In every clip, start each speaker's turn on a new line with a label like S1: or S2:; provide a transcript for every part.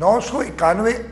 S1: 991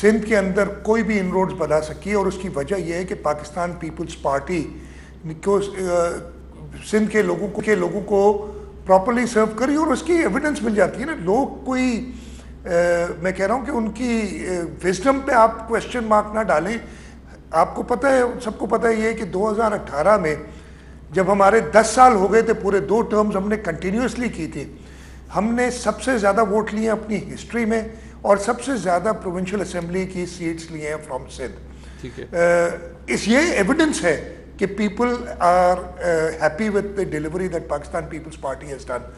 S1: سندھ کے اندر کوئی بھی انروڈز بنا سکی ہے، اور اس کی وجہ یہ ہے کہ پاکستان پیپلز پارٹی کو سندھ کے لوگوں کو پراپرلی سرو کری، اور اس کی ایویڈنس مل جاتی ہے نا. لوگ کوئی میں کہہ رہا ہوں کہ ان کی وزڈم پہ آپ کویسچن مارک نہ ڈالیں. آپ کو پتہ ہے، سب کو پتہ یہ ہے کہ 2018 میں جب ہمارے 10 سال ہو گئے تھے پورے، 2 ٹرمز ہم نے کنٹینیوسلی کی تھی، ہم نے سب سے زیادہ ووٹ لیے اپنی ہسٹری میں، اور سب سے زیادہ پروونشل اسمبلی کی سیٹس لیے ہیں فرام سندھ. یہ ایویڈنس ہے کہ people are happy with the delivery that Pakistan Peoples Party has done.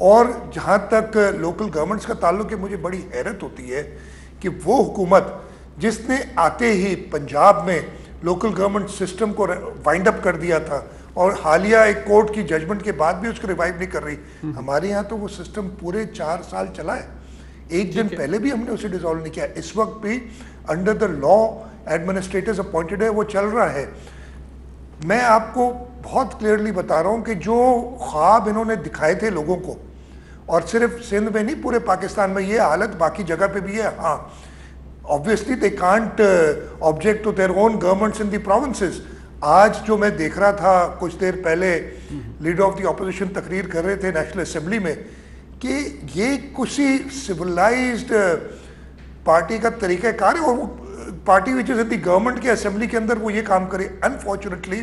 S1: اور جہاں تک لوکل گورنمنٹس کا تعلق ہے، مجھے بڑی حیرت ہوتی ہے کہ وہ حکومت جس نے آتے ہی پنجاب میں لوکل گورنمنٹ سسٹم کو وائنڈ اپ کر دیا تھا، اور حالیہ ایک کورٹ کی ججمنٹ کے بعد بھی اس کو ریوائیو نہیں کر رہی. ہمارے یہاں تو وہ سسٹم پورے 4 سال چلا ہے، ایک دن پہلے بھی ہم نے اسے ڈیزالو نہیں کیا. اس وقت بھی under the law administrators appointed ہے، وہ چل رہا ہے. میں آپ کو بہت کلیئرلی بتا رہا ہوں کہ جو خواب انہوں نے دکھائے تھے لوگوں کو، اور صرف سندھ میں نہیں پورے پاکستان میں یہ حالت باقی جگہ پہ بھی ہے. ہاں obviously they can't object to their own governments in the provinces. آج جو میں دیکھ رہا تھا کچھ دیر پہلے، لیڈر آف دی اپوزیشن تقریر کر رہے تھے نیشنل اسمبلی میں کہ یہ کسی سویلائزڈ پارٹی کا طریقہ کار ہے، اور وہ party which is in the government کے اسمبلی کے اندر وہ یہ کام کرے. انفارچونیٹلی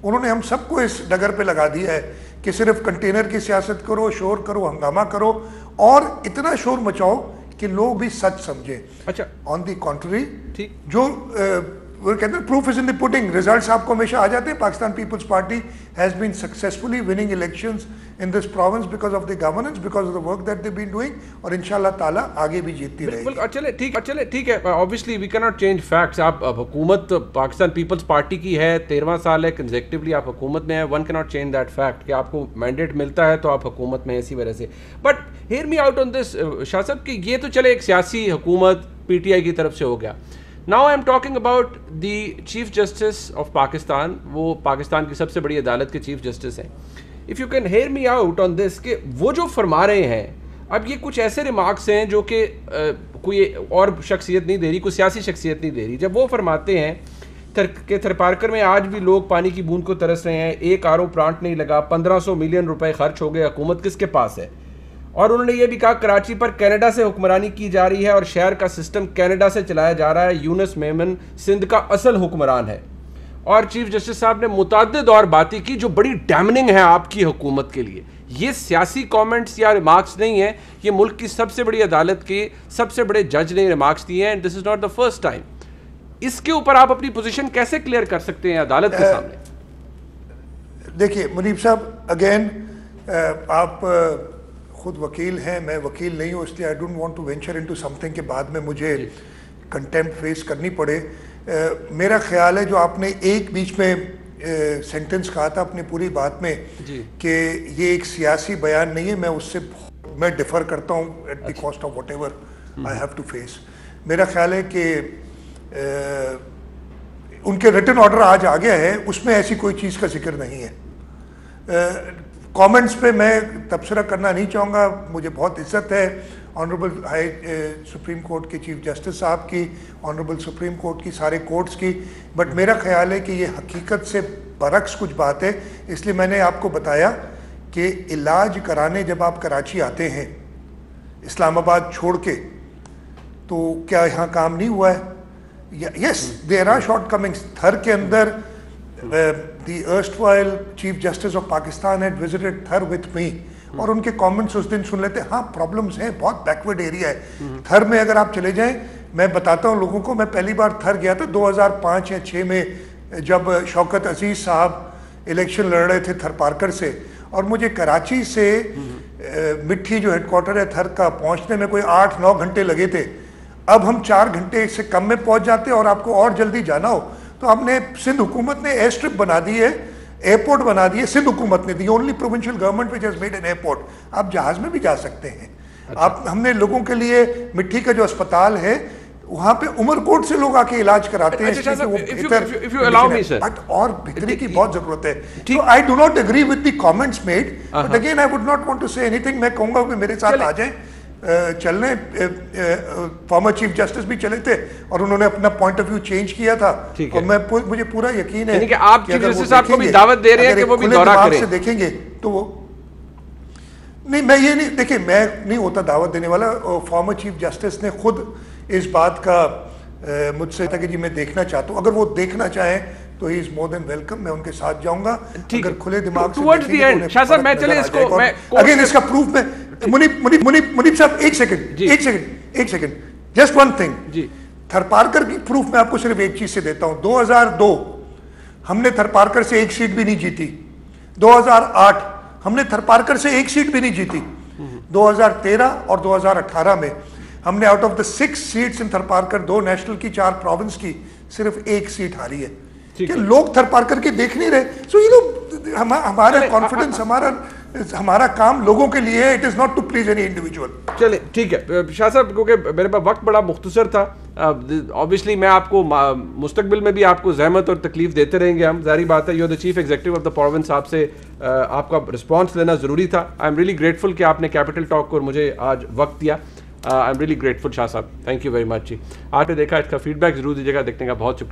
S1: انہوں نے ہم سب کو اس ڈگر پہ لگا دیا ہے کہ صرف کنٹینر کی سیاست کرو، شور کرو، ہنگامہ کرو، اور اتنا شور مچاؤ کہ لوگ بھی سچ سمجھیں.
S2: اچھا،
S1: آن دی کانٹری جو وہ کہتے ہیں proof is in the pudding, results آپ کو ہمیشہ آ جاتے ہیں. Pakistan Peoples Party has been successfully winning elections in this province because of the governance, because of the work that they been doing, اور انشاءاللہ تعالیٰ آگے بھی جیتتی رہے گی.
S2: چلے ٹھیک ہے. obviously we cannot change facts. آپ حکومت پاکستان پیپلز پارٹی کی ہے، 13واں سال ہے کنزیکٹیولی آپ حکومت میں ہیں. one cannot change that fact کہ آپ کو مینڈیٹ ملتا ہے تو آپ حکومت میں اسی وجہ سے. But hear me out on this شاہ صاحب کہ یہ تو چلے ایک سیاسی حکومت پی ٹی آئی کی طرف سے ہو گیا. Now I am talking about the Chief Justice of Pakistan. وہ پاکستان کی سب سے بڑی عدالت کے چیف جسٹس ہیں. If you can hear me out on this کہ وہ جو فرما رہے ہیں، اب یہ کچھ ایسے ریمارکس ہیں جو کہ کوئی اور شخصیت نہیں دے رہی، کوئی سیاسی شخصیت نہیں دے رہی. جب وہ فرماتے ہیں کہ تھرپارکر میں آج بھی لوگ پانی کی بوند کو ترس رہے ہیں، ایک آر او پلانٹ نہیں لگا، 1500 ملین روپے خرچ ہو گئے، حکومت کس کے پاس ہے؟ اور انہوں نے یہ بھی کہا کراچی پر کینیڈا سے حکمرانی کی جا رہی ہے اور شہر کا سسٹم کینیڈا سے چلایا جا رہا ہے، یونس میمن سندھ کا اصل حکمران ہے. اور چیف جسٹس صاحب نے متعدد اور باتیں کی جو بڑی ڈیمننگ ہے آپ کی حکومت کے لیے. یہ سیاسی کامنٹس یا ریمارکس نہیں ہیں، یہ ملک کی سب سے بڑی عدالت کے سب سے بڑے جج نے ریمارکس دیے ہیں. This is not the first time. اس کے اوپر آپ اپنی پوزیشن کیسے کلیئر کر سکتے ہیں عدالت کے سامنے؟
S1: دیکھیے منیب صاحب، اگین آپ خود وکیل ہیں، میں وکیل نہیں ہوں، اس لیے I don't want to venture into something کہ بعد میں مجھے کنٹیمپٹ فیس کرنی پڑے. میرا خیال ہے جو آپ نے ایک بیچ میں سینٹنس کہا تھا اپنی پوری بات میں کہ یہ ایک سیاسی بیان نہیں ہے، میں اس سے میں ڈیفر کرتا ہوں at the cost of whatever I have to face. میرا خیال ہے کہ ان کے ریٹن آرڈر آج آ گیا ہے، اس میں ایسی کوئی چیز کا ذکر نہیں ہے. کامنٹس پہ میں تبصرہ کرنا نہیں چاہوں گا. مجھے بہت عزت ہے آنریبل ہائی سپریم کورٹ کے چیف جسٹس صاحب کی، آنریبل سپریم کورٹ کی، سارے کورٹس کی، بٹ میرا خیال ہے کہ یہ حقیقت سے برعکس کچھ بات ہے. اس لیے میں نے آپ کو بتایا کہ علاج کرانے جب آپ کراچی آتے ہیں اسلام آباد چھوڑ کے، تو کیا یہاں کام نہیں ہوا ہے؟ یس دیر آر شارٹ کمنگس. تھر کے اندر the erstwhile Chief Justice of Pakistan had visited Thar with me اور ان کے کامنٹس اس دن سن لیتے. ہاں پرابلمس ہیں، بہت بیکورڈ ایریا ہے. تھر میں اگر آپ چلے جائیں، میں بتاتا ہوں لوگوں کو، میں پہلی بار تھر گیا تھا 2005 یا 6 میں جب شوکت عزیز صاحب الیکشن لڑ رہے تھے تھر پارکر سے، اور مجھے کراچی سے مٹھی جو ہیڈ کوارٹر ہے تھر کا پہنچنے میں کوئی 8-9 گھنٹے لگے تھے. اب ہم 4 گھنٹے سے کم میں پہنچ جاتے، اور آپ کو اور جلدی جانا ہو تو ہم نے سندھ حکومت نے ایئر اسٹرپ بنا دی ہے، ایئرپورٹ بنا دی ہے سندھ حکومت نے، the only provincial government which has made an airport. آپ جہاز میں بھی جا سکتے ہیں. آپ ہم نے لوگوں کے لیے مٹھی کا جو اسپتال ہے وہاں پہ عمر کوٹ سے لوگ آ کے علاج کراتے ہیں، بٹ اور بہتری کی بہت ضرورت ہے. تو I do not agree with the comments made, but again I would not want to say anything. میں کہوں گا کہ میرے ساتھ آ جائیں، چل رہے ہیں. فارمر چیف جسٹس بھی چلے تھے اور انہوں نے اپنا پوائنٹ آف ویو چینج کیا تھا, اور مجھے پورا یقین ہے
S2: کہ آپ چیف جسٹس صاحب کو بھی دعوت دے رہے ہیں کہ وہ بھی دورہ کریں.
S1: سے دیکھیں گے تو وہ نہیں, میں یہ نہیں, دیکھیں میں نہیں ہوتا دعوت دینے والا. فارمر چیف جسٹس نے خود اس بات کا مجھ سے کہ جی میں دیکھنا چاہتا ہوں, اگر وہ دیکھنا چاہیں تو ہی از مور دین ویلکم, میں ان کے ساتھ جاؤں گا اگر کھلے دماغ سے دیکھیں گے.
S2: شاہ صاحب میں چلے اس کو
S1: اگین اس کا پروف میں منیب صاحب ایک second just one thing, Tharparkar کی پروف میں آپ کو صرف ایک چیز سے دیتا ہوں. 2002 ہم نے تھرپارکر سے ایک سیٹ بھی نہیں جیتی. 2008 ہم نے تھرپارکر سے ایک سیٹ بھی نہیں جیتی. 2013 اور 2018 میں ہم نے out of the 6 seats in Tharparkar, 2 national کی 4 پروونس کی, صرف ایک سیٹ ہاری ہے. کہ لوگ تھرپارکر کے دیکھ نہیں رہے. سو یہ لوگ ہمارا کانفیڈنس, ہمارا کام لوگوں کے لیے ہے, it is not to please any individual.
S2: چلیں ٹھیک ہے شاہ صاحب, کیونکہ میرے پاس وقت بڑا مختصر تھا. obviously میں آپ کو مستقبل میں بھی آپ کو زحمت اور تکلیف دیتے رہیں گے ہم, ظاہری بات ہے. You are the chief executive of the province, آپ سے آپ کا رسپانس لینا ضروری تھا. آئی ایم ریئلی گریٹفل کہ آپ نے کیپٹل ٹاک کو مجھے آج وقت دیا. آئی ایم ریئلی گریٹفل شاہ صاحب, تھینک یو ویری مچ. جی آپ نے دیکھا, اس کا فیڈ بیک ضرور دیجیے گا, دیکھنے کا بہت شکریہ.